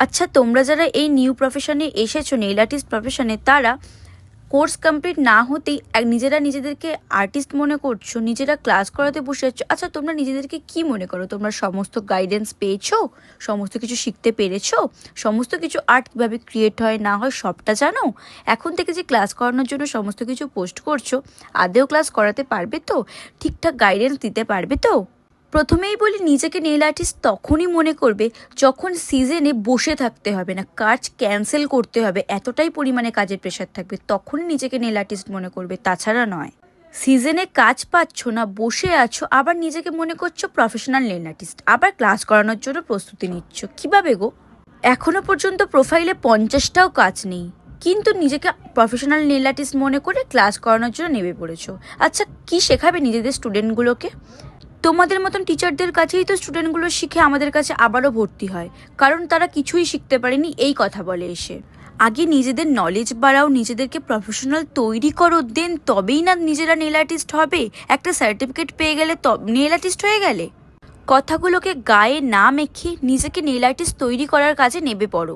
আচ্ছা, তোমরা যারা এই নিউ প্রফেশনে এসেছো, নেইল আর্টিস্ট প্রফেশনে, তারা কোর্স কমপ্লিট না হতেই নিজেরা নিজেদেরকে আর্টিস্ট মনে করছো, নিজেরা ক্লাস করাতে বসে যাচ্ছ। আচ্ছা, তোমরা নিজেদেরকে কি মনে করো? তোমরা সমস্ত গাইডেন্স পেয়েছো, সমস্ত কিছু শিখতে পেরেছো, সমস্ত কিছু আর্ট কীভাবে ক্রিয়েট হয় না হয় সবটা জানো? এখন থেকে যে ক্লাস করানোর জন্য সমস্ত কিছু পোস্ট করছো, আদেও ক্লাস করাতে পারবে তো? ঠিকঠাক গাইডেন্স দিতে পারবে তো? প্রথমেই বলি, নিজেকে নেইল আর্টিস্ট তখনই মনে করবে যখন সিজনে বসে থাকতে হবে না, কাজ ক্যান্সেল করতে হবে, এতটাই পরিমাণে কাজের প্রেশার থাকবে, তখনই নিজেকে নেইল আর্টিস্ট মনে করবে, তাছাড়া নয়। সিজনে কাজ পাচ্ছ না, বসে আছো, আবার নিজেকে মনে করছো প্রফেশনাল নেইল আর্টিস্ট, আবার ক্লাস করানোর জন্য প্রস্তুতি নিচ্ছ, কীভাবে গো? এখনো পর্যন্ত প্রোফাইলে 50টাও কাজ নেই, কিন্তু নিজেকে প্রফেশনাল নেইল আর্টিস্ট মনে করে ক্লাস করানোর জন্য নেমে পড়েছো। আচ্ছা, কি শেখাবে নিজেদের স্টুডেন্টগুলোকে? তোমাদের মতন টিচারদের কাছেই তো স্টুডেন্টগুলো শিখে আমাদের কাছে আবারও ভর্তি হয়, কারণ তারা কিছুই শিখতে পারেনি এই কথা বলে এসে। আগে নিজেদের নলেজ বাড়াও, নিজেদেরকে প্রফেশনাল তৈরি করো, দেন তবেই না নিজেরা নেল আর্টিস্ট হবে। একটা সার্টিফিকেট পেয়ে গেলে নেল আর্টিস্ট হয়ে গেলে? কথাগুলোকে গায়ে না মেখে নিজেকে নেল আর্টিস্ট তৈরি করার কাজে নেমে পড়ো।